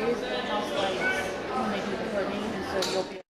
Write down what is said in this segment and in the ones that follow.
raise the house lights when they do the pudding, and so you'll be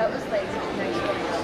That was like nice going out.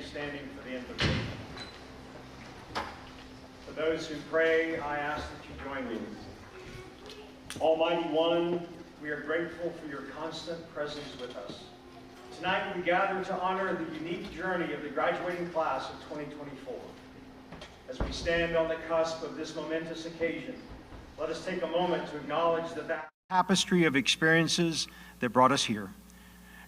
standing for the invocation. For those who pray, I ask that you join me. Almighty One, we are grateful for your constant presence with us. Tonight we gather to honor the unique journey of the graduating class of 2024. As we stand on the cusp of this momentous occasion, let us take a moment to acknowledge the vast tapestry of experiences that brought us here.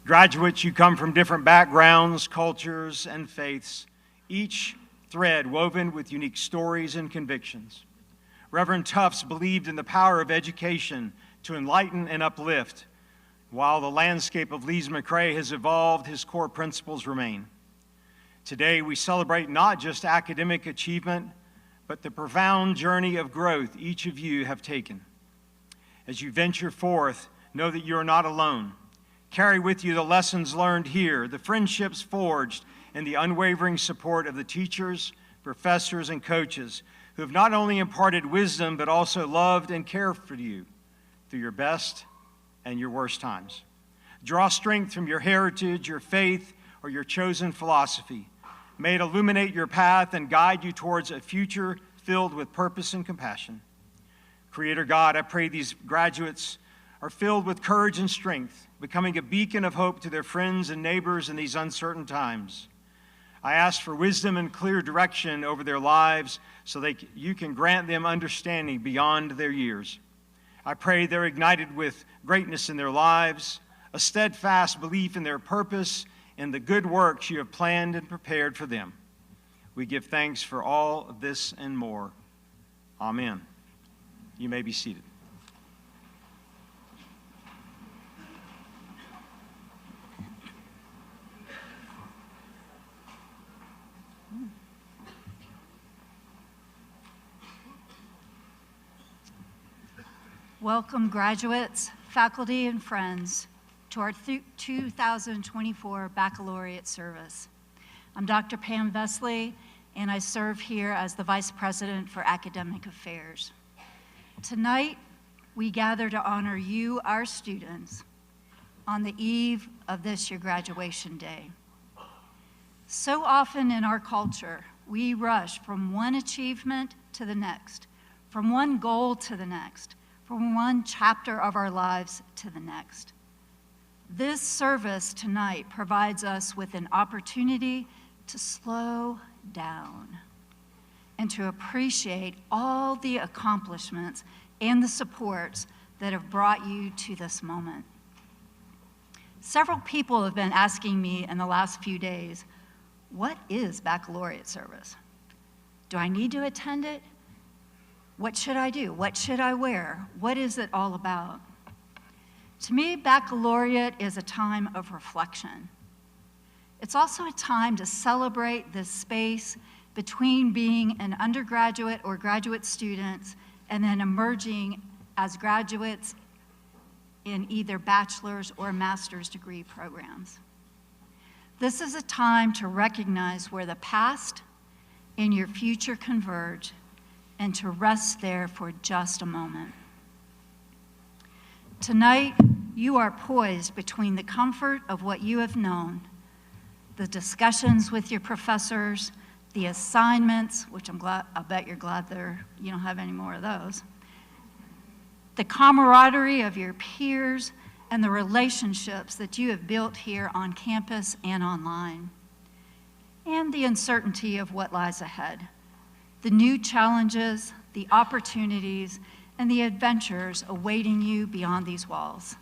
Graduates, you come from different backgrounds, cultures, and faiths, each thread woven with unique stories and convictions. Reverend Tufts believed in the power of education to enlighten and uplift. While the landscape of Lees-McRae has evolved, his core principles remain. Today, we celebrate not just academic achievement, but the profound journey of growth each of you have taken. As you venture forth, know that you are not alone. Carry with you the lessons learned here, the friendships forged, and the unwavering support of the teachers, professors, and coaches who have not only imparted wisdom, but also loved and cared for you through your best and your worst times. Draw strength from your heritage, your faith, or your chosen philosophy. May it illuminate your path and guide you towards a future filled with purpose and compassion. Creator God, I pray these graduates are filled with courage and strength, becoming a beacon of hope to their friends and neighbors in these uncertain times. I ask for wisdom and clear direction over their lives so that you can grant them understanding beyond their years. I pray they're ignited with greatness in their lives, a steadfast belief in their purpose, and the good works you have planned and prepared for them. We give thanks for all of this and more. Amen. You may be seated. Welcome, graduates, faculty, and friends, to our 2024 Baccalaureate service. I'm Dr. Pam Vesley, and I serve here as the Vice President for Academic Affairs. Tonight, we gather to honor you, our students, on the eve of this your graduation day. So often in our culture, we rush from one achievement to the next, from one goal to the next, from one chapter of our lives to the next. This service tonight provides us with an opportunity to slow down and to appreciate all the accomplishments and the supports that have brought you to this moment. Several people have been asking me in the last few days, what is baccalaureate service? Do I need to attend it? What should I do? What should I wear? What is it all about? To me, baccalaureate is a time of reflection. It's also a time to celebrate this space between being an undergraduate or graduate student and then emerging as graduates in either bachelor's or master's degree programs. This is a time to recognize where the past and your future converge and to rest there for just a moment. Tonight, you are poised between the comfort of what you have known, the discussions with your professors, the assignments, which I'll bet you're glad you don't have any more of those, the camaraderie of your peers, and the relationships that you have built here on campus and online, and the uncertainty of what lies ahead, the new challenges, the opportunities, and the adventures awaiting you beyond these walls.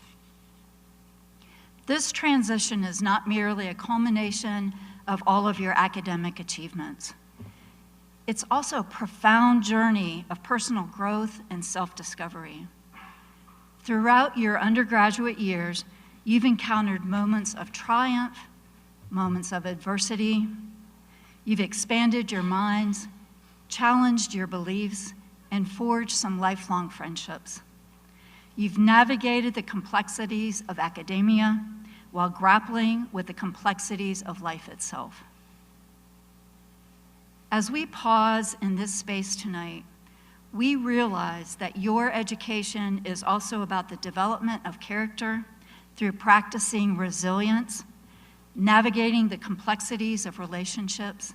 This transition is not merely a culmination of all of your academic achievements. It's also a profound journey of personal growth and self-discovery. Throughout your undergraduate years, you've encountered moments of triumph, moments of adversity. You've expanded your minds, challenged your beliefs, and forged some lifelong friendships. You've navigated the complexities of academia while grappling with the complexities of life itself. As we pause in this space tonight, we realize that your education is also about the development of character through practicing resilience, navigating the complexities of relationships,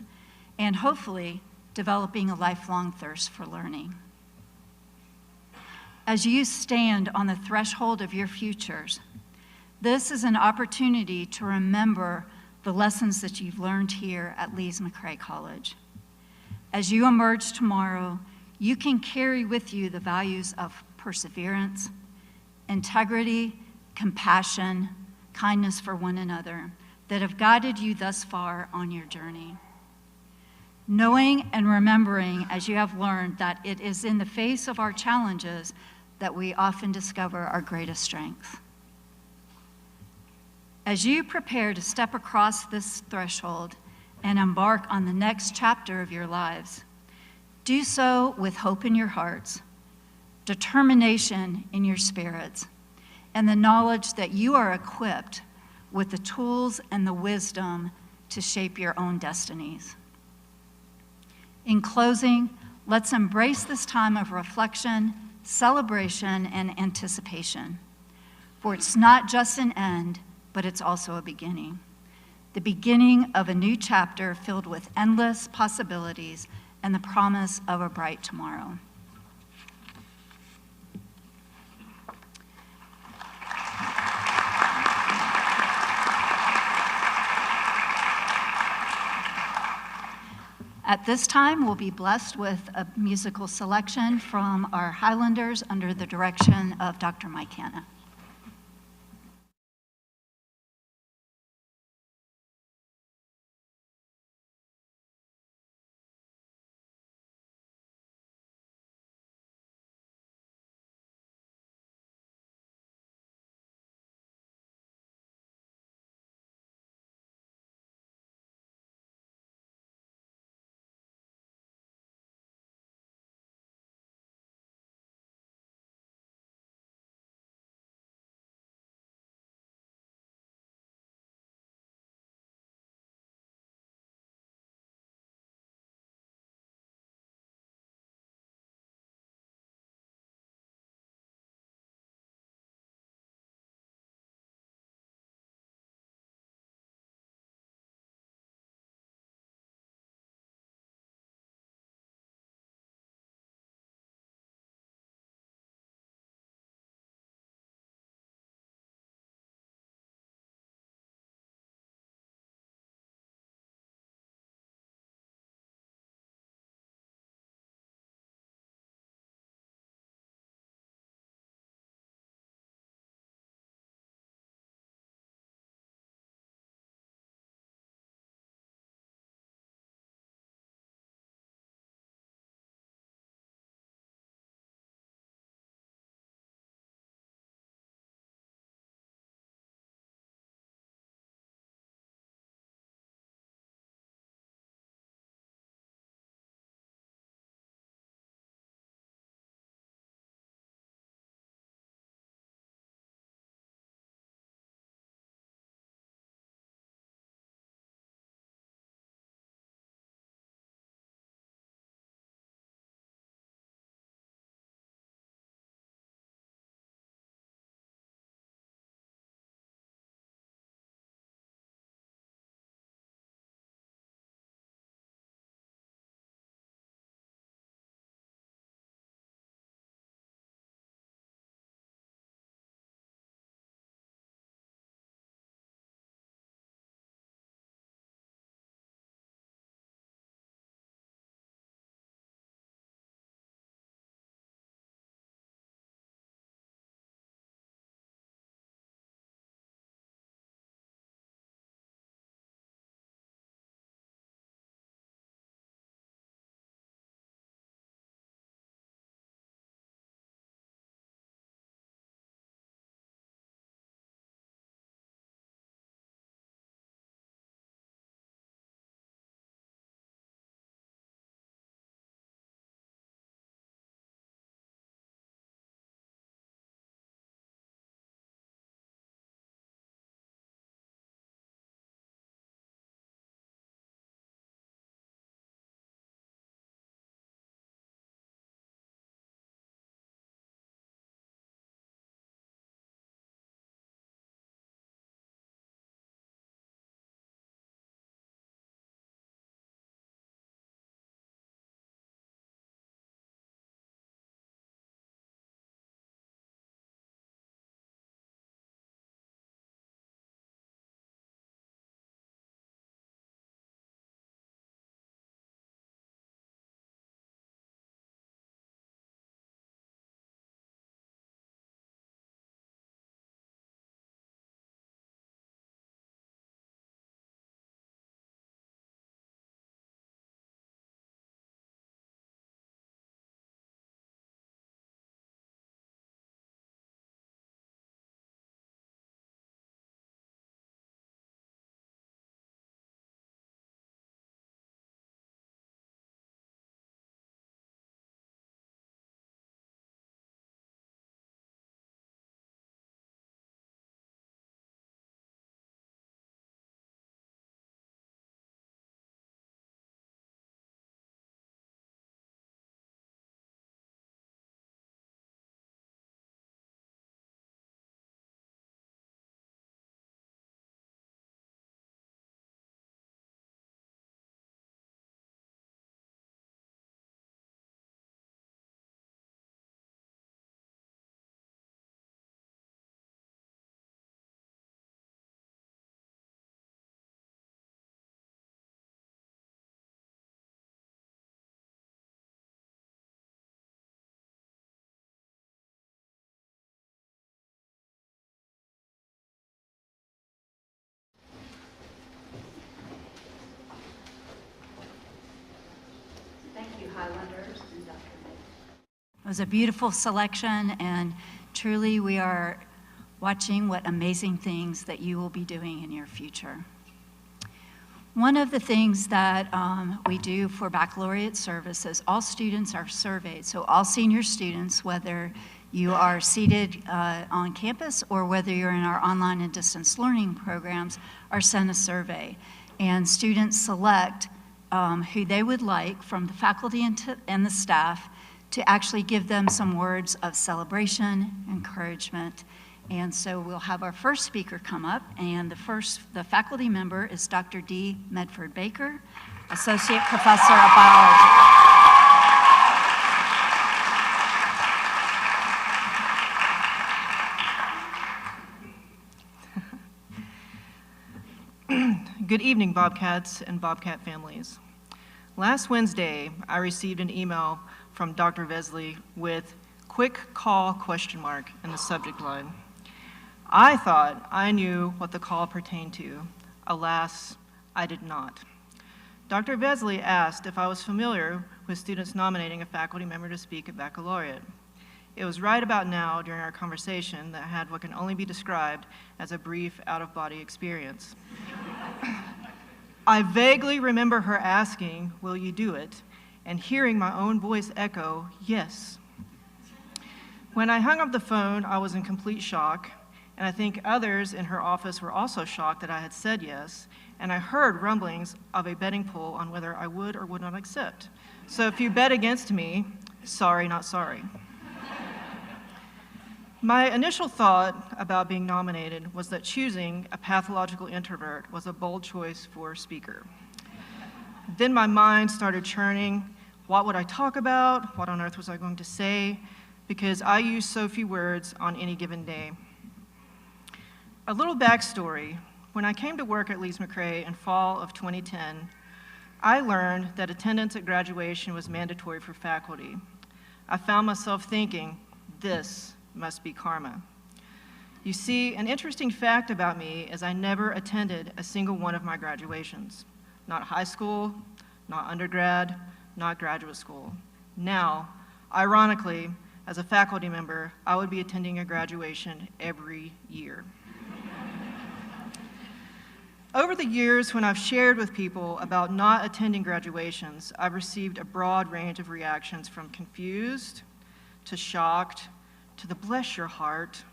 and hopefully developing a lifelong thirst for learning. As you stand on the threshold of your futures, this is an opportunity to remember the lessons that you've learned here at Lees-McRae College. As you emerge tomorrow, you can carry with you the values of perseverance, integrity, compassion, kindness for one another that have guided you thus far on your journey. Knowing and remembering, as you have learned, that it is in the face of our challenges that we often discover our greatest strength. As you prepare to step across this threshold and embark on the next chapter of your lives, do so with hope in your hearts, determination in your spirits, and the knowledge that you are equipped with the tools and the wisdom to shape your own destinies. In closing, let's embrace this time of reflection, celebration, and anticipation. For it's not just an end, but it's also a beginning. The beginning of a new chapter filled with endless possibilities and the promise of a bright tomorrow. At this time, we'll be blessed with a musical selection from our Highlanders under the direction of Dr. Mike Hanna. was a beautiful selection, and truly we are watching what amazing things that you will be doing in your future. One of the things that we do for baccalaureate service is all students are surveyed. So all senior students, whether you are seated on campus or whether you're in our online and distance learning programs, are sent a survey. And students select who they would like from the faculty and the staff to actually give them some words of celebration, encouragement. And so we'll have our first speaker come up, and the faculty member is Dr. D. Medford Baker, Associate Professor of Biology. Good evening, Bobcats and Bobcat families. Last Wednesday, I received an email from Dr. Vesley with "quick call?" in the subject line. I thought I knew what the call pertained to. Alas, I did not. Dr. Vesley asked if I was familiar with students nominating a faculty member to speak at baccalaureate. It was right about now during our conversation that I had what can only be described as a brief out-of-body experience. I vaguely remember her asking, "Will you do it?" and hearing my own voice echo, "Yes." When I hung up the phone, I was in complete shock, and I think others in her office were also shocked that I had said yes, and I heard rumblings of a betting pool on whether I would or would not accept. So if you bet against me, sorry, not sorry. My initial thought about being nominated was that choosing a pathological introvert was a bold choice for speaker. Then my mind started churning. What would I talk about? What on earth was I going to say? Because I use so few words on any given day. A little backstory. When I came to work at Lees-McRae in fall of 2010, I learned that attendance at graduation was mandatory for faculty. I found myself thinking, this must be karma. You see, an interesting fact about me is I never attended a single one of my graduations. Not high school, not undergrad, not graduate school. Now, ironically, as a faculty member, I would be attending a graduation every year. Over the years, when I've shared with people about not attending graduations, I've received a broad range of reactions from confused, to shocked, to the bless your heart,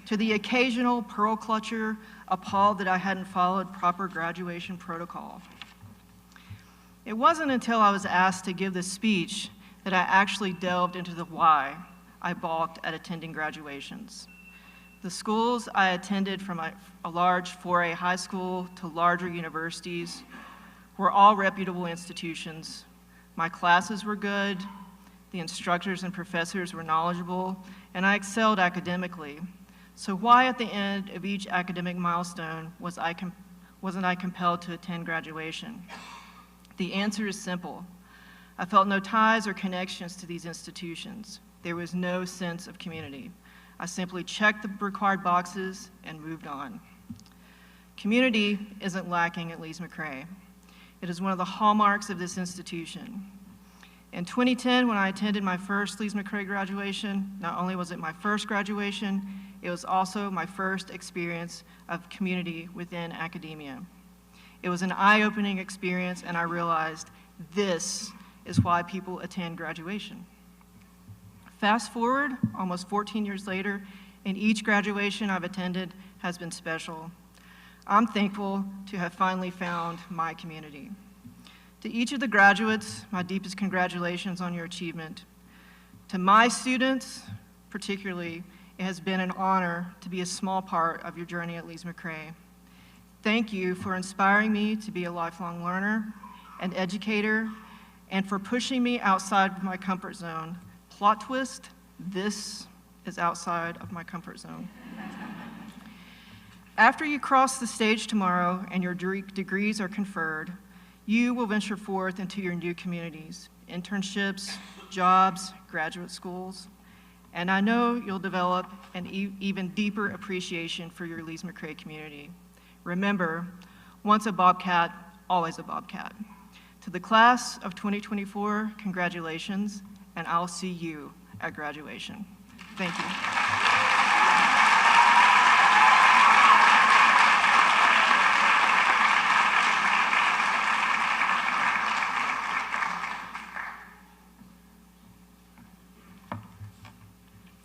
to the occasional pearl clutcher appalled that I hadn't followed proper graduation protocol. It wasn't until I was asked to give this speech that I actually delved into the why I balked at attending graduations. The schools I attended, from a large 4A high school to larger universities, were all reputable institutions. My classes were good, the instructors and professors were knowledgeable, and I excelled academically. So why at the end of each academic milestone wasn't I compelled to attend graduation? The answer is simple. I felt no ties or connections to these institutions. There was no sense of community. I simply checked the required boxes and moved on. Community isn't lacking at Lees-McRae. It is one of the hallmarks of this institution. In 2010, when I attended my first Lees-McRae graduation, not only was it my first graduation, it was also my first experience of community within academia. It was an eye-opening experience, and I realized this is why people attend graduation. Fast forward, almost 14 years later, and each graduation I've attended has been special. I'm thankful to have finally found my community. To each of the graduates, my deepest congratulations on your achievement. To my students, particularly, it has been an honor to be a small part of your journey at Lees-McRae. Thank you for inspiring me to be a lifelong learner, an educator, and for pushing me outside of my comfort zone. Plot twist, this is outside of my comfort zone. After you cross the stage tomorrow and your degrees are conferred, you will venture forth into your new communities, internships, jobs, graduate schools, and I know you'll develop an even deeper appreciation for your Lees-McRae community. Remember, once a Bobcat, always a Bobcat. To the class of 2024, congratulations, and I'll see you at graduation. Thank you.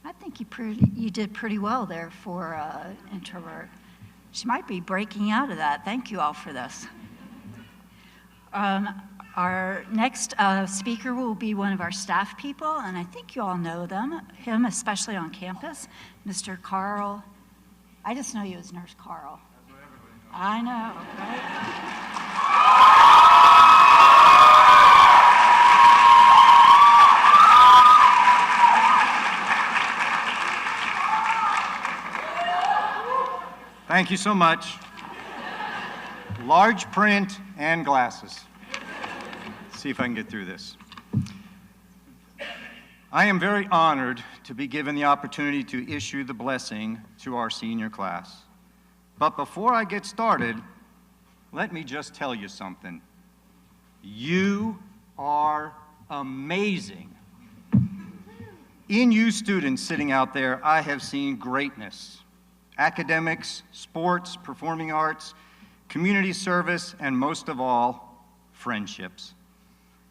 I think you did pretty well there for introvert. She might be breaking out of that. Thank you all for this. Our next speaker will be one of our staff people, and I think you all know him, especially on campus, Mr. Carl. I just know you as Nurse Carl. I know, right? Thank you so much. Large print and glasses. Let's see if I can get through this. I am very honored to be given the opportunity to issue the blessing to our senior class. But before I get started, let me just tell you something. You are amazing. In you students sitting out there, I have seen greatness. Academics, sports, performing arts, community service, and most of all, friendships.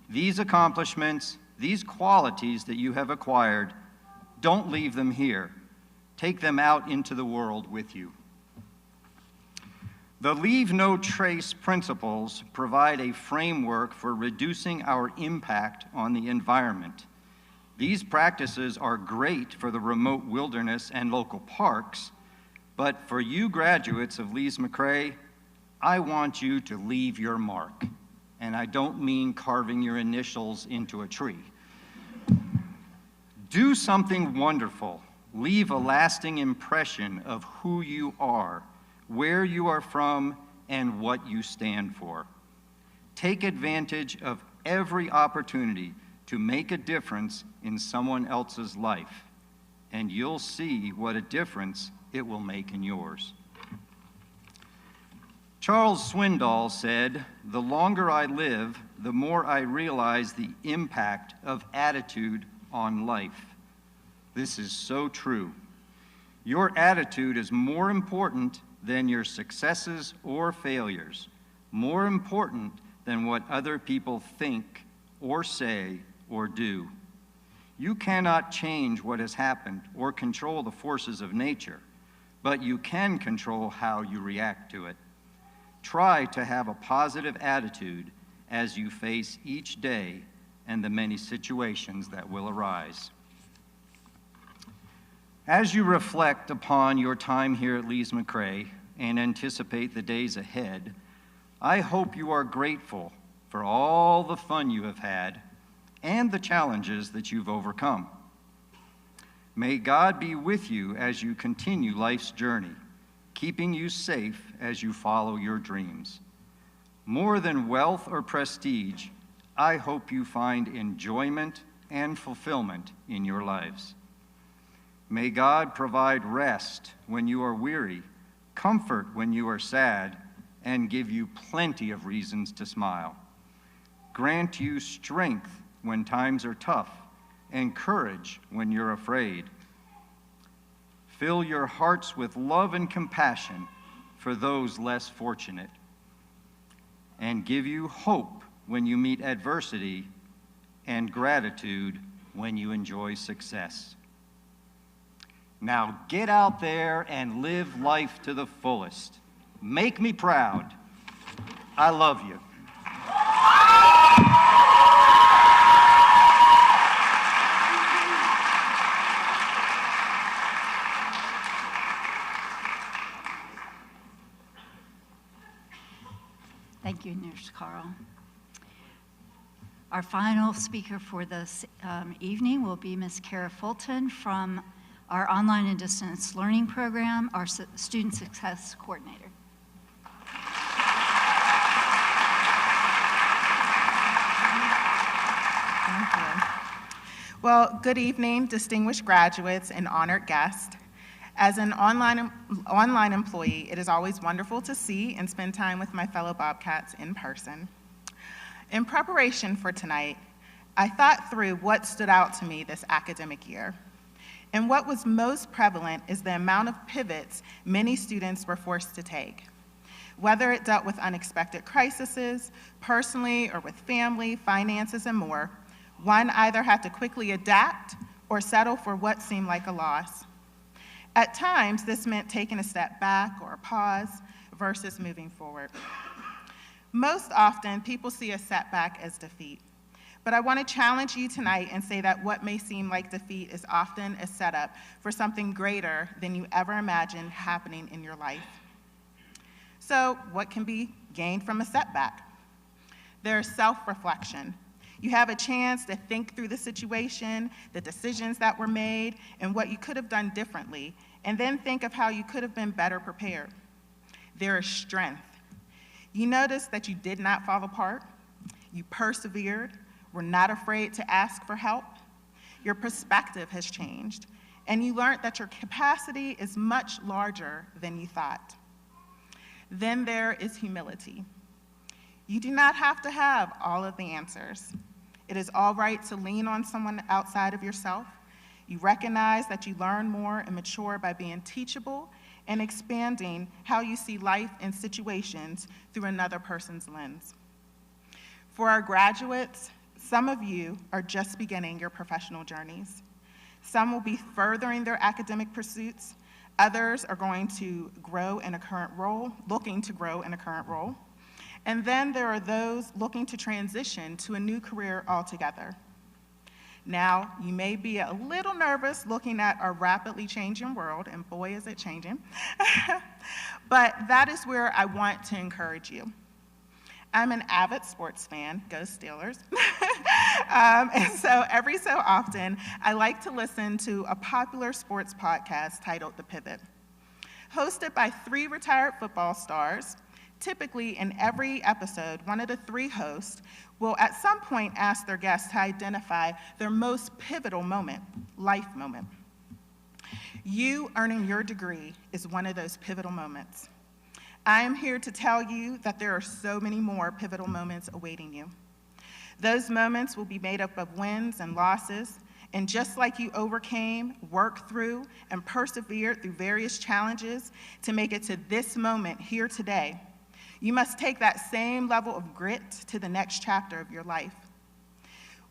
These accomplishments, these qualities that you have acquired, don't leave them here. Take them out into the world with you. The Leave No Trace principles provide a framework for reducing our impact on the environment. These practices are great for the remote wilderness and local parks, but for you graduates of Lees-McRae, I want you to leave your mark. And I don't mean carving your initials into a tree. Do something wonderful. Leave a lasting impression of who you are, where you are from, and what you stand for. Take advantage of every opportunity to make a difference in someone else's life, and you'll see what a difference it will make in yours. Charles Swindoll said, "The longer I live, the more I realize the impact of attitude on life." This is so true. Your attitude is more important than your successes or failures, more important than what other people think or say or do. You cannot change what has happened or control the forces of nature, but you can control how you react to it. Try to have a positive attitude as you face each day and the many situations that will arise. As you reflect upon your time here at Lees-McRae and anticipate the days ahead, I hope you are grateful for all the fun you have had and the challenges that you've overcome. May God be with you as you continue life's journey, keeping you safe as you follow your dreams. More than wealth or prestige, I hope you find enjoyment and fulfillment in your lives. May God provide rest when you are weary, comfort when you are sad, and give you plenty of reasons to smile. Grant you strength when times are tough, and courage when you're afraid. Fill your hearts with love and compassion for those less fortunate, and give you hope when you meet adversity and gratitude when you enjoy success. Now get out there and live life to the fullest. Make me proud. I love you. Thank you, Nurse Carl. Our final speaker for this evening will be Ms. Kara Fulton from our online and distance learning program, our student success coordinator. Thank you. Well, good evening, distinguished graduates and honored guests. As an online employee, it is always wonderful to see and spend time with my fellow Bobcats in person. In preparation for tonight, I thought through what stood out to me this academic year. And what was most prevalent is the amount of pivots many students were forced to take. Whether it dealt with unexpected crises, personally or with family, finances, and more, one either had to quickly adapt or settle for what seemed like a loss. At times, this meant taking a step back or a pause versus moving forward. Most often, people see a setback as defeat. But I want to challenge you tonight and say that what may seem like defeat is often a setup for something greater than you ever imagined happening in your life. So, what can be gained from a setback? There's self-reflection. You have a chance to think through the situation, the decisions that were made, and what you could have done differently, and then think of how you could have been better prepared. There is strength. You notice that you did not fall apart. You persevered, were not afraid to ask for help. Your perspective has changed, and you learned that your capacity is much larger than you thought. Then there is humility. You do not have to have all of the answers. It is all right to lean on someone outside of yourself. You recognize that you learn more and mature by being teachable and expanding how you see life and situations through another person's lens. For our graduates, some of you are just beginning your professional journeys. Some will be furthering their academic pursuits. Others are going to grow in a current role, looking to grow in a current role. And then there are those looking to transition to a new career altogether. Now, you may be a little nervous looking at our rapidly changing world, and boy, is it changing. But that is where I want to encourage you. I'm an avid sports fan, go Steelers. And so every so often, I like to listen to a popular sports podcast titled The Pivot. Hosted by 3 retired football stars, typically in every episode, one of the 3 hosts will at some point ask their guests to identify their most pivotal moment, life moment. You earning your degree is one of those pivotal moments. I am here to tell you that there are so many more pivotal moments awaiting you. Those moments will be made up of wins and losses, and just like you overcame, worked through, and persevered through various challenges to make it to this moment here today, you must take that same level of grit to the next chapter of your life.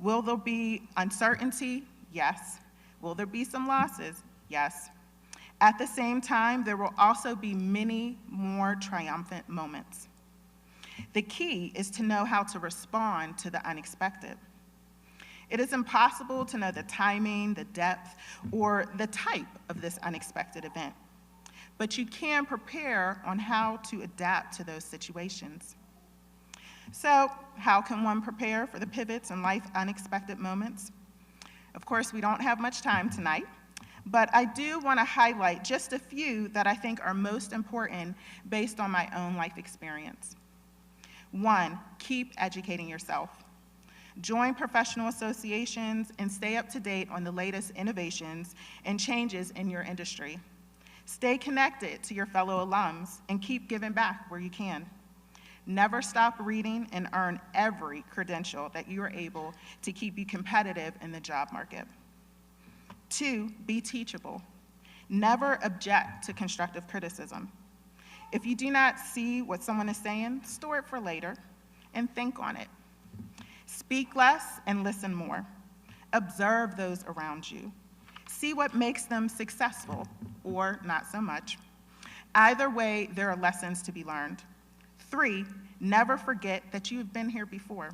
Will there be uncertainty? Yes. Will there be some losses? Yes. At the same time, there will also be many more triumphant moments. The key is to know how to respond to the unexpected. It is impossible to know the timing, the depth, or the type of this unexpected event, but you can prepare on how to adapt to those situations. So, how can one prepare for the pivots and life unexpected moments? Of course, we don't have much time tonight, but I do want to highlight just a few that I think are most important based on my own life experience. 1, keep educating yourself. Join professional associations and stay up to date on the latest innovations and changes in your industry. Stay connected to your fellow alums and keep giving back where you can. Never stop reading and earn every credential that you are able to keep you competitive in the job market. 2, be teachable. Never object to constructive criticism. If you do not see what someone is saying, store it for later and think on it. Speak less and listen more. Observe those around you. See what makes them successful or not so much. Either way, there are lessons to be learned. 3, never forget that you have been here before.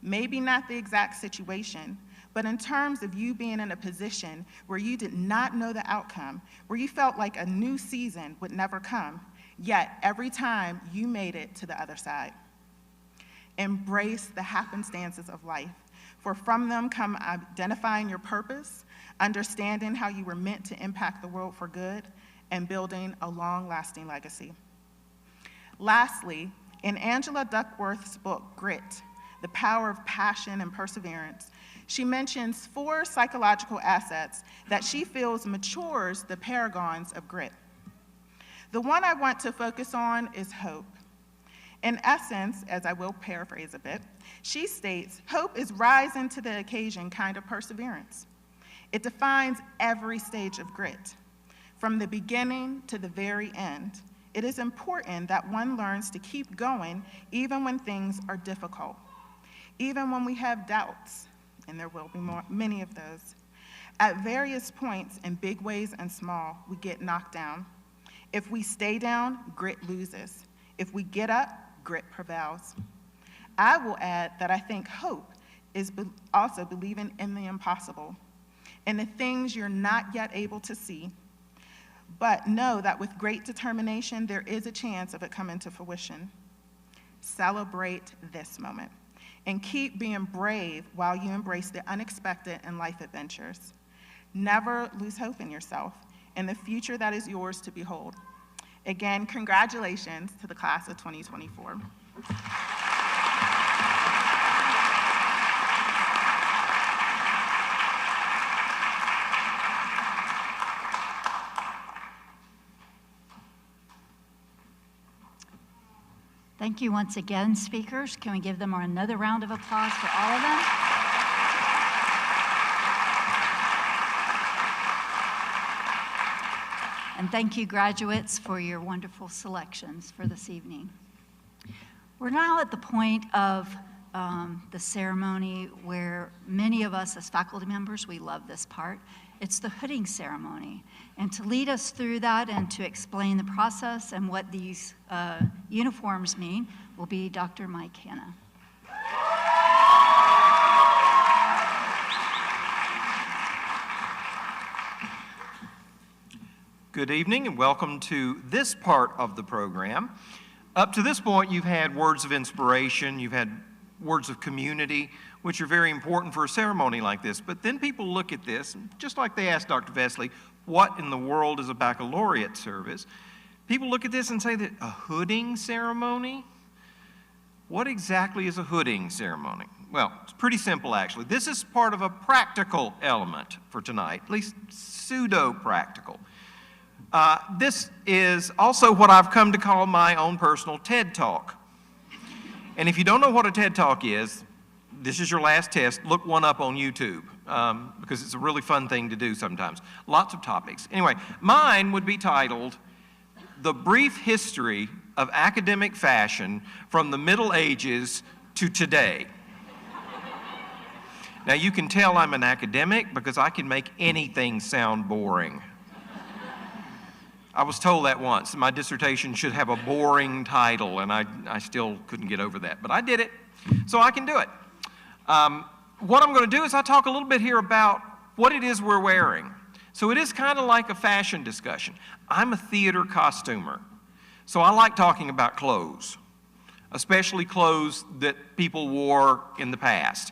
Maybe not the exact situation, but in terms of you being in a position where you did not know the outcome, where you felt like a new season would never come, yet every time you made it to the other side. Embrace the happenstances of life, for from them come identifying your purpose, understanding how you were meant to impact the world for good, and building a long-lasting legacy. Lastly, in Angela Duckworth's book, Grit, The Power of Passion and Perseverance, she mentions 4 psychological assets that she feels matures the paragons of grit. The one I want to focus on is hope. In essence, as I will paraphrase a bit, she states, hope is rising to the occasion kind of perseverance. It defines every stage of grit. From the beginning to the very end, it is important that one learns to keep going even when things are difficult, even when we have doubts, and there will be many of those. At various points, in big ways and small, we get knocked down. If we stay down, grit loses. If we get up, grit prevails. I will add that I think hope is also believing in the impossible, in the things you're not yet able to see, but know that with great determination, there is a chance of it coming to fruition. Celebrate this moment and keep being brave while you embrace the unexpected in life adventures. Never lose hope in yourself and the future that is yours to behold. Again, congratulations to the class of 2024. Thank you once again, speakers. Can we give them another round of applause for all of them? And thank you, graduates, for your wonderful selections for this evening. We're now at the point of the ceremony where many of us as faculty members, we love this part. It's the hooding ceremony. And to lead us through that and to explain the process and what these uniforms mean will be Dr. Mike Hanna. Good evening and welcome to this part of the program. Up to this point, you've had words of inspiration, you've had words of community, which are very important for a ceremony like this. But then people look at this, and just like they asked Dr. Vesley, what in the world is a baccalaureate service? People look at this and say that a hooding ceremony? What exactly is a hooding ceremony? Well, it's pretty simple actually. This is part of a practical element for tonight, at least pseudo-practical. This is also what I've come to call my own personal TED Talk. And if you don't know what a TED Talk is, this is your last test. Look one up on YouTube because it's a really fun thing to do sometimes. Lots of topics. Anyway, mine would be titled, The Brief History of Academic Fashion from the Middle Ages to Today. Now you can tell I'm an academic because I can make anything sound boring. I was told that once. My dissertation should have a boring title, and I still couldn't get over that. But I did it, so I can do it. What I'm going to do is I'll talk a little bit here about what it is we're wearing. So it is kind of like a fashion discussion. I'm a theater costumer, so I like talking about clothes, especially clothes that people wore in the past.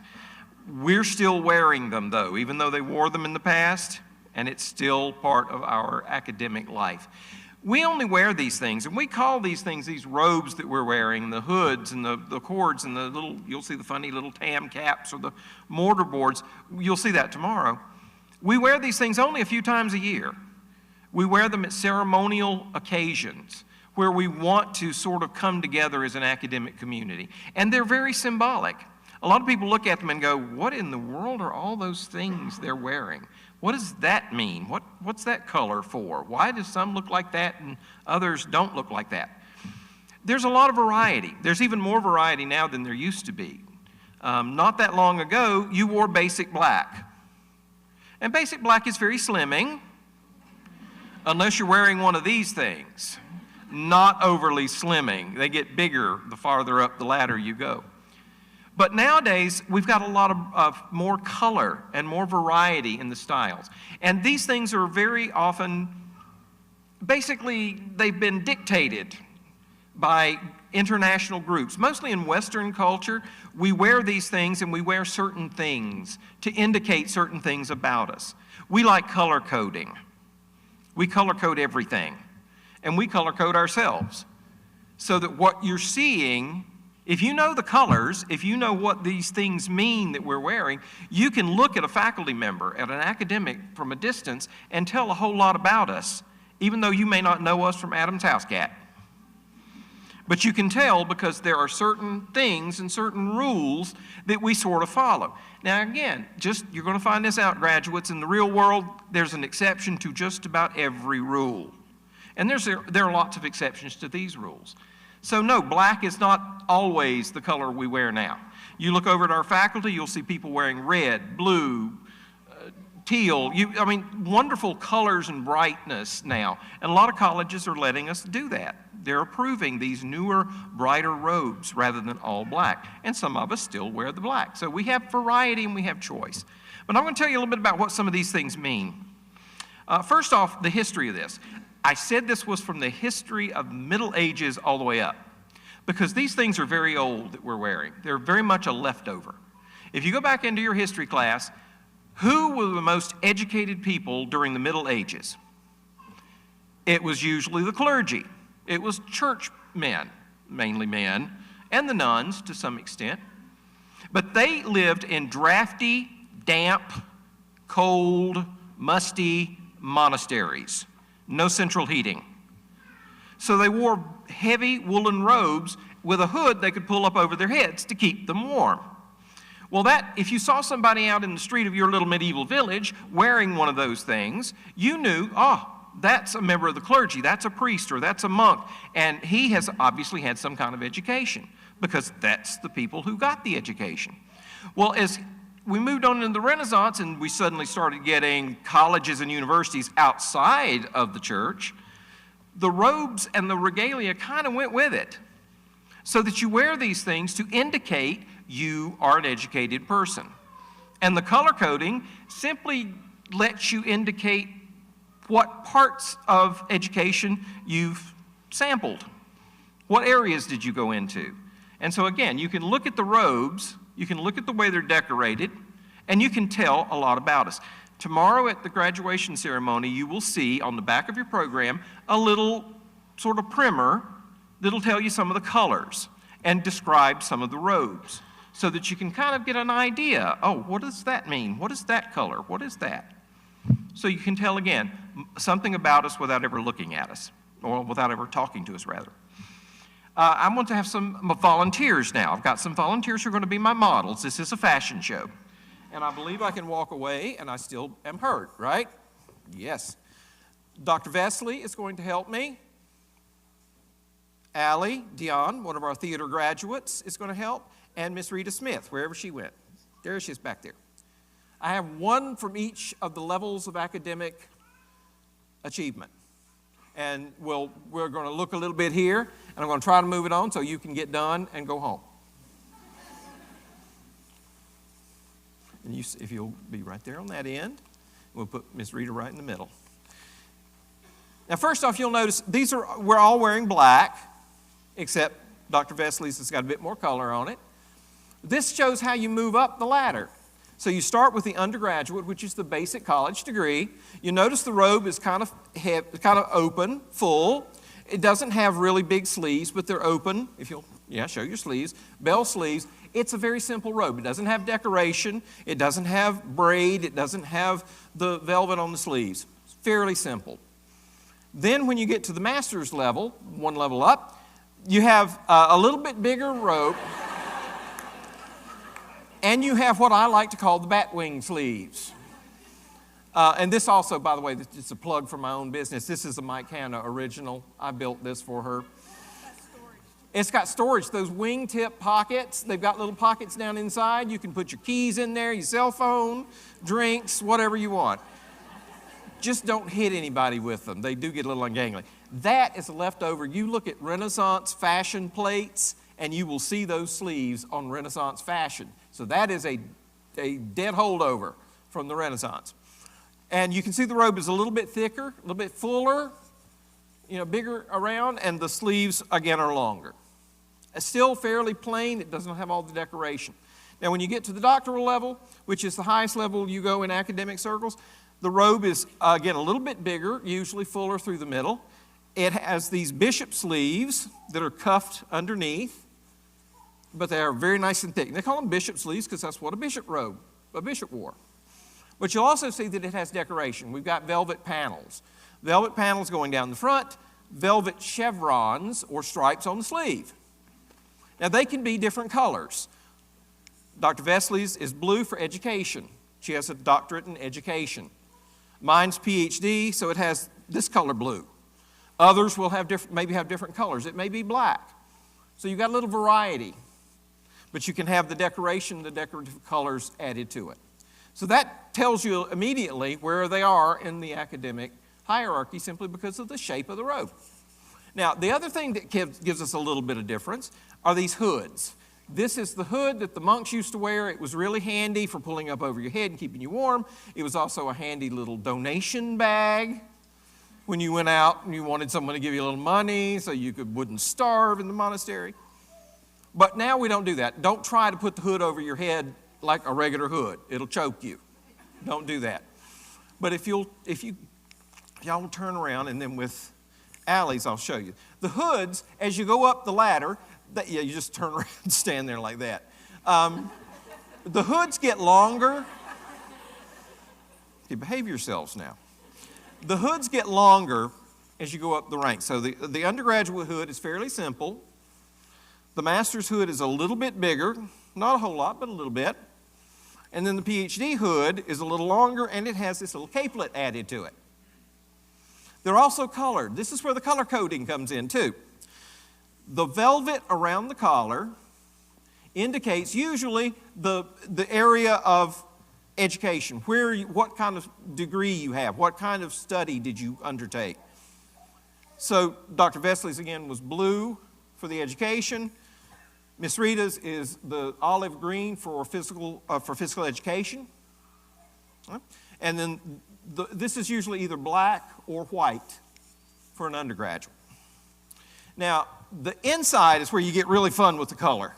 We're still wearing them, though, even though they wore them in the past. And it's still part of our academic life. We only wear these things, and we call these things, these robes that we're wearing, the hoods and the cords and the little, you'll see the funny little tam caps or the mortar boards. You'll see that tomorrow. We wear these things only a few times a year. We wear them at ceremonial occasions where we want to sort of come together as an academic community. And they're very symbolic. A lot of people look at them and go, what in the world are all those things they're wearing? What does that mean? What's that color for? Why do some look like that and others don't look like that? There's a lot of variety. There's even more variety now than there used to be. Not that long ago, you wore basic black. And basic black is very slimming, unless you're wearing one of these things. Not overly slimming. They get bigger the farther up the ladder you go. But nowadays, we've got a lot of more color and more variety in the styles. And these things are very often, basically, they've been dictated by international groups. Mostly in Western culture, we wear these things and we wear certain things to indicate certain things about us. We like color coding. We color code everything. And we color code ourselves. So that what you're seeing, if you know the colors, if you know what these things mean that we're wearing, you can look at a faculty member, at an academic from a distance and tell a whole lot about us, even though you may not know us from Adam's house cat. But you can tell because there are certain things and certain rules that we sort of follow. Now again, you're going to find this out, graduates. In the real world, there's an exception to just about every rule. And there are lots of exceptions to these rules. So no, black is not always the color we wear now. You look over at our faculty, you'll see people wearing red, blue, teal, wonderful colors and brightness now. And a lot of colleges are letting us do that. They're approving these newer, brighter robes rather than all black. And some of us still wear the black. So we have variety and we have choice. But I'm going to tell you a little bit about what some of these things mean. First off, the history of this. I said this was from the history of Middle Ages all the way up, because these things are very old that we're wearing. They're very much a leftover. If you go back into your history class, who were the most educated people during the Middle Ages? It was usually the clergy. It was churchmen, mainly men, and the nuns to some extent. But they lived in drafty, damp, cold, musty monasteries. No central heating. So they wore heavy woolen robes with a hood they could pull up over their heads to keep them warm. Well, if you saw somebody out in the street of your little medieval village wearing one of those things, you knew, that's a member of the clergy, that's a priest, or that's a monk, and he has obviously had some kind of education, because that's the people who got the education. Well, as we moved on into the Renaissance and we suddenly started getting colleges and universities outside of the church, the robes and the regalia kind of went with it, so that you wear these things to indicate you are an educated person. And the color coding simply lets you indicate what parts of education you've sampled. What areas did you go into? And so again, you can look at the robes, you can look at the way they're decorated, and you can tell a lot about us. Tomorrow at the graduation ceremony, you will see on the back of your program a little sort of primer that'll tell you some of the colors and describe some of the robes, so that you can kind of get an idea. What does that mean? What is that color? What is that? So you can tell, again, something about us without ever looking at us, or without ever talking to us, rather. I want to have some volunteers now. I've got some volunteers who are going to be my models. This is a fashion show. And I believe I can walk away, and I still am hurt, right? Yes. Dr. Vesley is going to help me. Allie Dion, one of our theater graduates, is going to help. And Miss Rita Smith, wherever she went. There she is back there. I have one from each of the levels of academic achievement. And we're going to look a little bit here, and I'm going to try to move it on so you can get done and go home. And if you'll be right there on that end, we'll put Miss Rita right in the middle. Now, first off, you'll notice we're all wearing black, except Dr. Vesley's has got a bit more color on it. This shows how you move up the ladder. So you start with the undergraduate, which is the basic college degree. You notice the robe is kind of open, full. It doesn't have really big sleeves, but they're open. If you'll, show your sleeves. Bell sleeves. It's a very simple robe. It doesn't have decoration. It doesn't have braid. It doesn't have the velvet on the sleeves. It's fairly simple. Then when you get to the master's level, one level up, you have a little bit bigger robe. And you have what I like to call the batwing sleeves. And this also, by the way, this is a plug for my own business. This is a Mike Hanna original. I built this for her. It's got storage. Those wingtip pockets, they've got little pockets down inside. You can put your keys in there, your cell phone, drinks, whatever you want. Just don't hit anybody with them. They do get a little ungainly. That is a leftover. You look at Renaissance fashion plates, and you will see those sleeves on Renaissance fashion. So that is a dead holdover from the Renaissance. And you can see the robe is a little bit thicker, a little bit fuller, bigger around, and the sleeves, again, are longer. It's still fairly plain. It doesn't have all the decoration. Now, when you get to the doctoral level, which is the highest level you go in academic circles, the robe is, again, a little bit bigger, usually fuller through the middle. It has these bishop sleeves that are cuffed underneath, but they are very nice and thick. They call them bishop sleeves because that's what a bishop wore. But you'll also see that it has decoration. We've got velvet panels. Velvet panels going down the front, velvet chevrons or stripes on the sleeve. Now, they can be different colors. Dr. Vesley's is blue for education. She has a doctorate in education. Mine's PhD, so it has this color blue. Others will have maybe have different colors. It may be black. So you've got a little variety. But you can have the decoration, the decorative colors added to it. So that tells you immediately where they are in the academic hierarchy simply because of the shape of the robe. Now, the other thing that gives us a little bit of difference are these hoods. This is the hood that the monks used to wear. It was really handy for pulling up over your head and keeping you warm. It was also a handy little donation bag when you went out and you wanted someone to give you a little money so you wouldn't starve in the monastery. But now we don't do that. Don't try to put the hood over your head like a regular hood. It'll choke you. Don't do that. But if y'all will turn around, and then with Allie's I'll show you. The hoods, as you go up the ladder, you just turn around and stand there like that. The hoods get longer. You behave yourselves now. The hoods get longer as you go up the ranks. So the undergraduate hood is fairly simple. The master's hood is a little bit bigger, not a whole lot, but a little bit. And then the PhD hood is a little longer, and it has this little capelet added to it. They're also colored. This is where the color coding comes in too. The velvet around the collar indicates usually the area of education, what kind of degree you have, what kind of study did you undertake. So Dr. Vesley's again was blue for the education. Miss Rita's is the olive green for physical education. And then this is usually either black or white for an undergraduate. Now, the inside is where you get really fun with the color.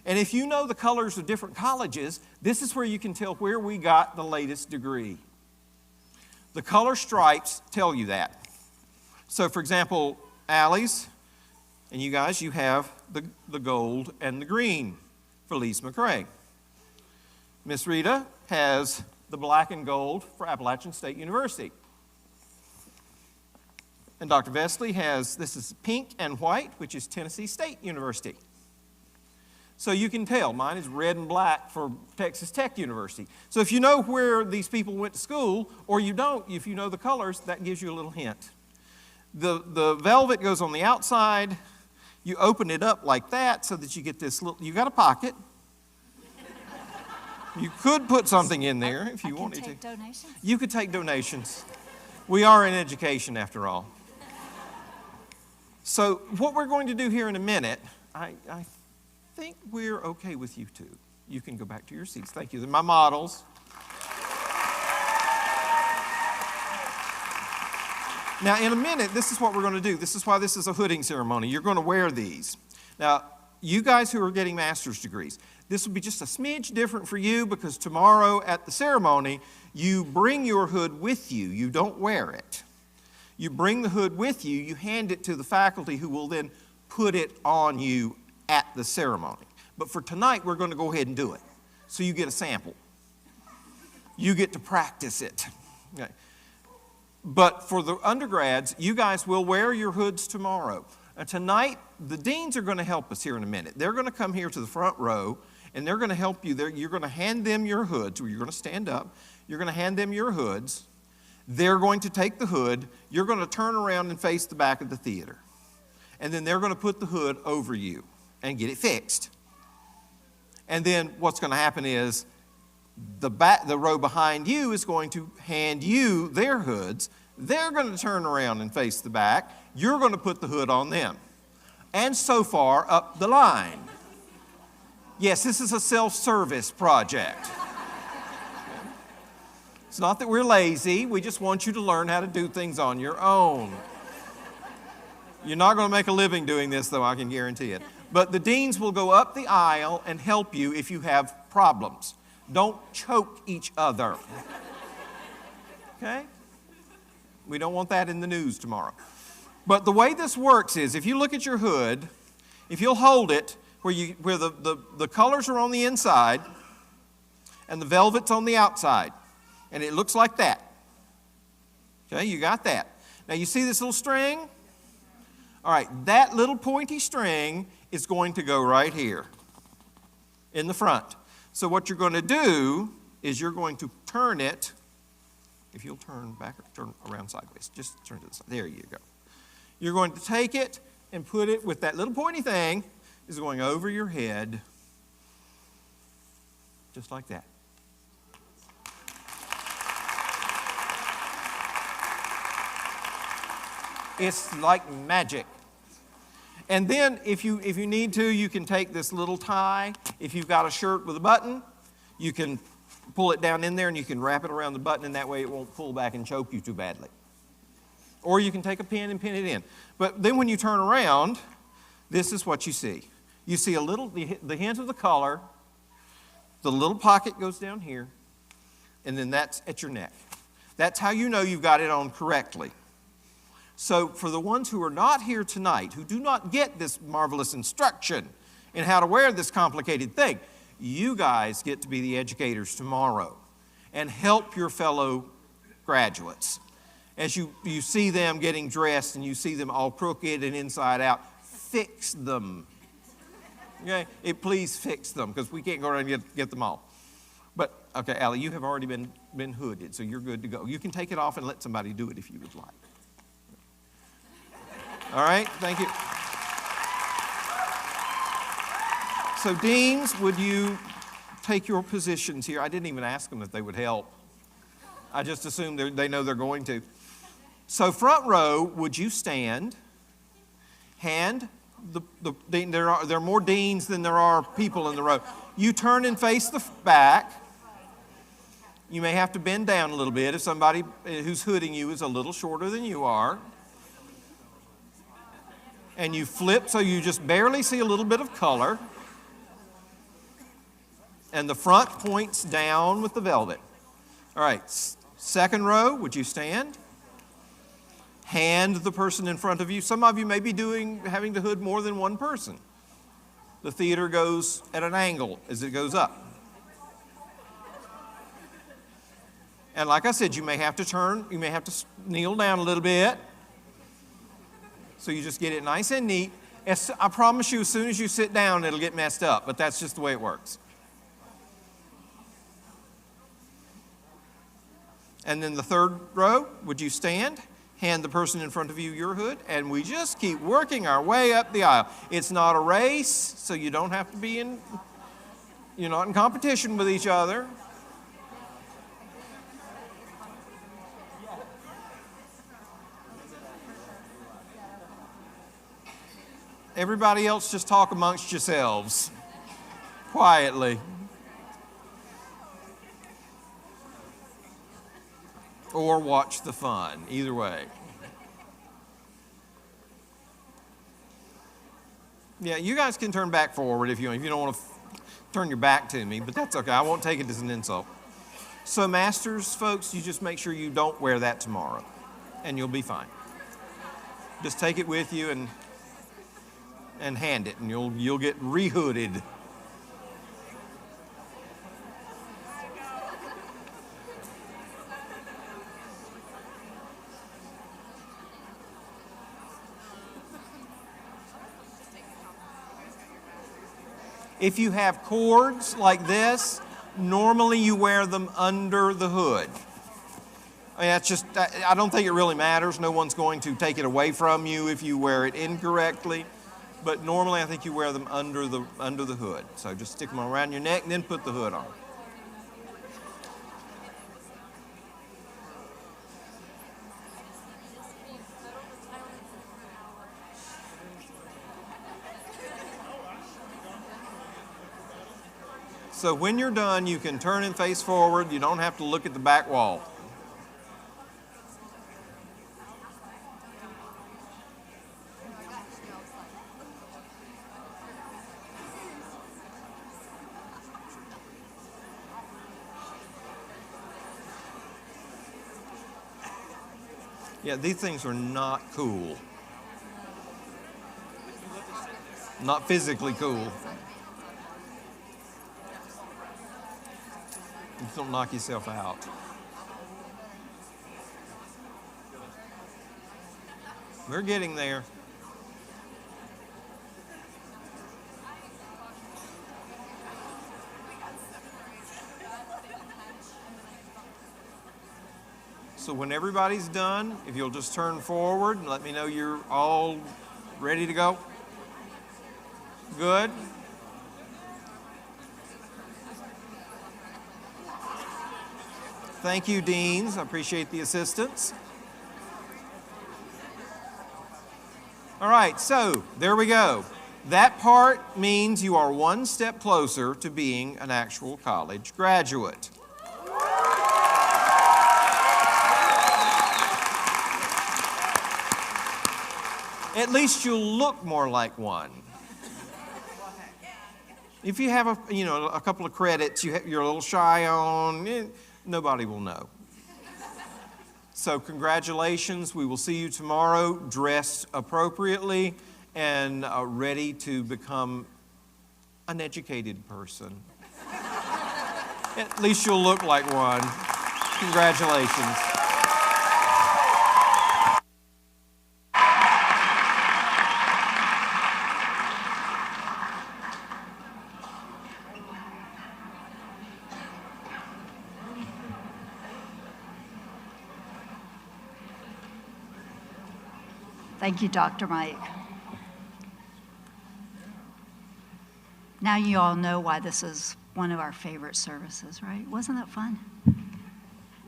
And if you know the colors of different colleges, this is where you can tell where we got the latest degree. The color stripes tell you that. So, for example, Allie's, and you guys, you have the gold and the green for Lees-McRae. Miss Rita has the black and gold for Appalachian State University. And Dr. Vesley has, this is pink and white, which is Tennessee State University. So you can tell, mine is red and black for Texas Tech University. So if you know where these people went to school, or you don't, if you know the colors, that gives you a little hint. The velvet goes on the outside. You open it up like that so that you get this little, you got a pocket. You could put something in there if you wanted to. Take donations? You could take donations. We are in education after all. So what we're going to do here in a minute, I think we're okay with you two. You can go back to your seats. Thank you. They're my models. Now, in a minute, this is what we're going to do. This is why this is a hooding ceremony. You're going to wear these. Now, you guys who are getting master's degrees, this will be just a smidge different for you because tomorrow at the ceremony, you bring your hood with you. You don't wear it. You bring the hood with you. You hand it to the faculty who will then put it on you at the ceremony. But for tonight, we're going to go ahead and do it. So you get a sample. You get to practice it. Okay. But for the undergrads, you guys will wear your hoods tomorrow. Tonight, the deans are going to help us here in a minute. They're going to come here to the front row, and they're going to help you. You're going to hand them your hoods. You're going to stand up. You're going to hand them your hoods. They're going to take the hood. You're going to turn around and face the back of the theater. And then they're going to put the hood over you and get it fixed. And then what's going to happen is the row behind you is going to hand you their hoods. They're going to turn around and face the back. You're going to put the hood on them. And so far up the line. Yes, this is a self-service project. It's not that we're lazy. We just want you to learn how to do things on your own. You're not going to make a living doing this, though, I can guarantee it. But the deans will go up the aisle and help you if you have problems. Don't choke each other. Okay? We don't want that in the news tomorrow. But the way this works is if you look at your hood, if you'll hold it where the colors are on the inside and the velvet's on the outside, and it looks like that. Okay, you got that. Now you see this little string? All right, that little pointy string is going to go right here in the front. So what you're going to do is you're going to turn it, if you'll turn back or turn around sideways, just turn to the side. There you go. You're going to take it and put it with that little pointy thing is going over your head, just like that. It's like magic. And then if you need to, you can take this little tie. If you've got a shirt with a button, you can pull it down in there and you can wrap it around the button, and that way it won't pull back and choke you too badly. Or you can take a pin and pin it in. But then when you turn around, this is what you see. You see a little, the hint of the color, the little pocket goes down here, and then that's at your neck. That's how you know you've got it on correctly. So for the ones who are not here tonight, who do not get this marvelous instruction in how to wear this complicated thing, you guys get to be the educators tomorrow and help your fellow graduates. As you see them getting dressed and you see them all crooked and inside out, fix them. Okay? Please fix them, because we can't go around and get them all. But, okay, Allie, you have already been hooded, so you're good to go. You can take it off and let somebody do it if you would like. All right, thank you. So deans, would you take your positions here? I didn't even ask them if they would help. I just assumed they know they're going to. So front row, would you stand? Hand, there are more deans than there are people in the row. You turn and face the back. You may have to bend down a little bit if somebody who's hooding you is a little shorter than you are. And you flip so you just barely see a little bit of color. And the front points down with the velvet. All right, second row, would you stand? Hand the person in front of you. Some of you may be having to hood more than one person. The theater goes at an angle as it goes up. And like I said, you may have to turn, you may have to kneel down a little bit. So you just get it nice and neat. I promise you, as soon as you sit down, it'll get messed up, but that's just the way it works. And then the third row, would you stand? Hand the person in front of you your hood, and we just keep working our way up the aisle. It's not a race, so you don't have to be you're not in competition with each other. Everybody else just talk amongst yourselves, quietly. Or watch the fun, either way. Yeah, you guys can turn back forward if you don't want to turn your back to me, but that's okay. I won't take it as an insult. So masters, folks, you just make sure you don't wear that tomorrow, and you'll be fine. Just take it with you and hand it, and you'll get rehooded. If you have cords like this, normally you wear them under the hood. I don't think it really matters. No one's going to take it away from you if you wear it incorrectly. But normally I think you wear them under the hood. So just stick them around your neck and then put the hood on. So when you're done, you can turn and face forward. You don't have to look at the back wall. Yeah, these things are not cool. Not physically cool. Just don't knock yourself out. We're getting there. So when everybody's done, if you'll just turn forward and let me know you're all ready to go. Good. Thank you, deans. I appreciate the assistance. All right, so there we go. That part means you are one step closer to being an actual college graduate. At least you'll look more like one. If you have a couple of credits you're a little shy on, nobody will know. So congratulations. We will see you tomorrow dressed appropriately and ready to become an educated person. At least you'll look like one. Congratulations. Thank you, Dr. Mike. Now you all know why this is one of our favorite services, right? Wasn't that fun?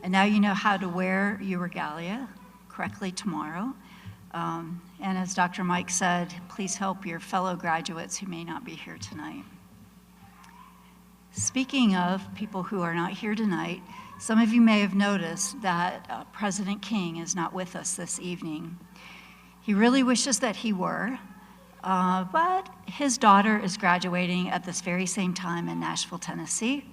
And now you know how to wear your regalia correctly tomorrow. And as Dr. Mike said, please help your fellow graduates who may not be here tonight. Speaking of people who are not here tonight, some of you may have noticed that President King is not with us this evening. He really wishes that he were, but his daughter is graduating at this very same time in Nashville, Tennessee,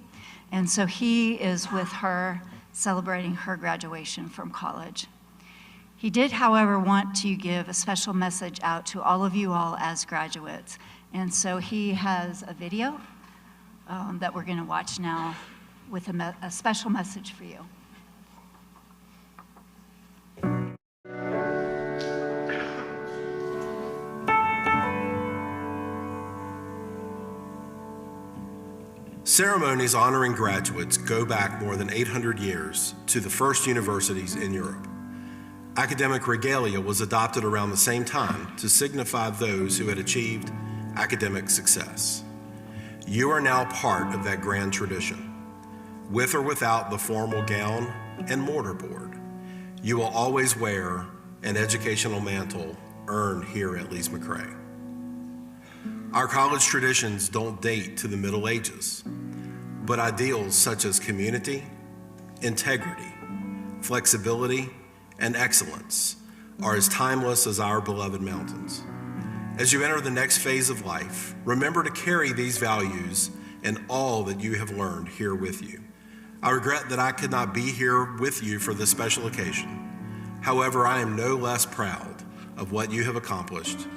and so he is with her celebrating her graduation from college. He did, however, want to give a special message out to all of you all as graduates, and so he has a video that we're going to watch now with a special message for you. Ceremonies honoring graduates go back more than 800 years to the first universities in Europe. Academic regalia was adopted around the same time to signify those who had achieved academic success. You are now part of that grand tradition. With or without the formal gown and mortarboard, you will always wear an educational mantle earned here at Lees-McRae. Our college traditions don't date to the Middle Ages, but ideals such as community, integrity, flexibility, and excellence are as timeless as our beloved mountains. As you enter the next phase of life, remember to carry these values and all that you have learned here with you. I regret that I could not be here with you for this special occasion. However, I am no less proud of what you have accomplished,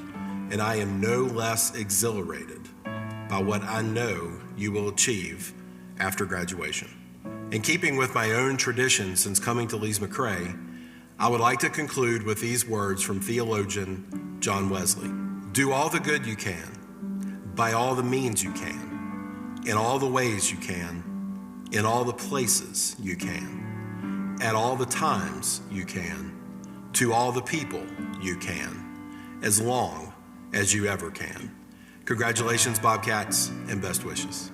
and I am no less exhilarated by what I know you will achieve after graduation. In keeping with my own tradition since coming to Lees-McRae, I would like to conclude with these words from theologian John Wesley. Do all the good you can, by all the means you can, in all the ways you can, in all the places you can, at all the times you can, to all the people you can, as long as you ever can. Congratulations, Bobcats, and best wishes.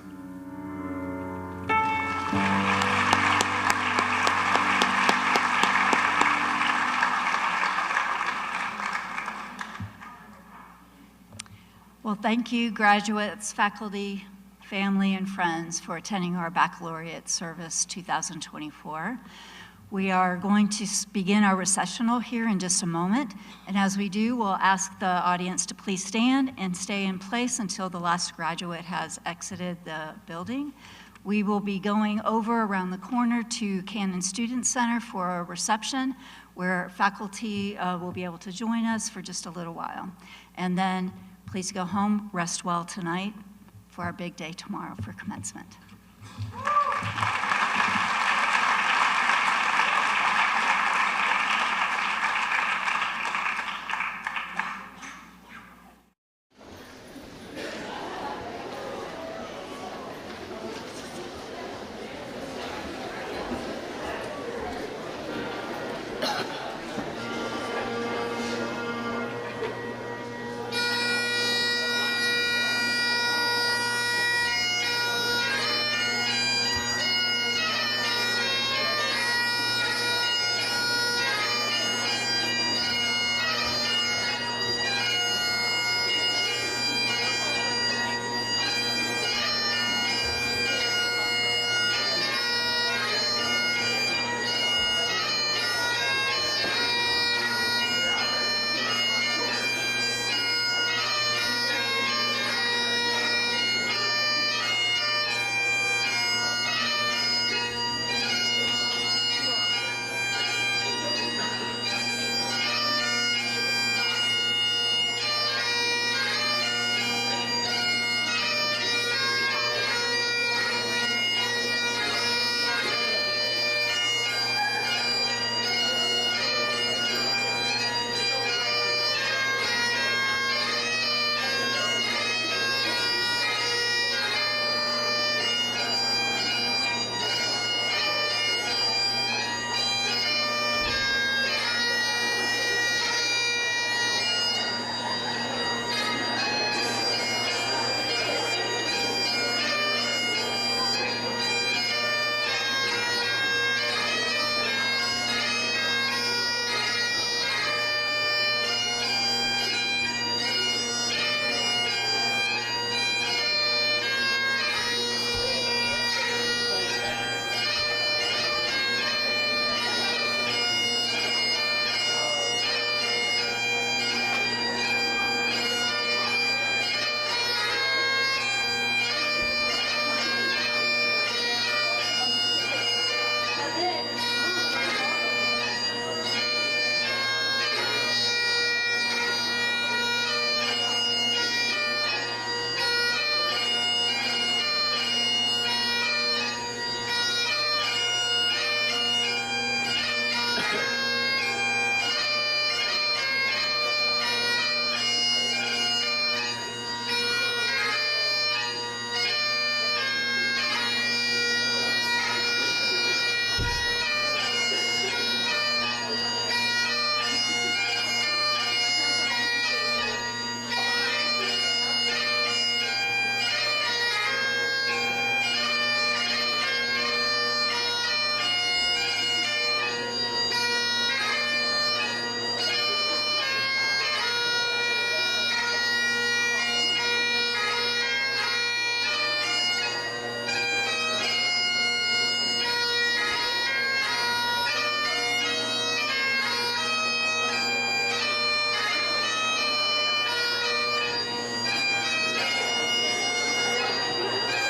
Well, thank you, graduates, faculty, family, and friends for attending our Baccalaureate Service 2024. We are going to begin our recessional here in just a moment, and as we do, we'll ask the audience to please stand and stay in place until the last graduate has exited the building. We will be going over around the corner to Cannon Student Center for a reception where faculty will be able to join us for just a little while. And then please go home, rest well tonight for our big day tomorrow for commencement.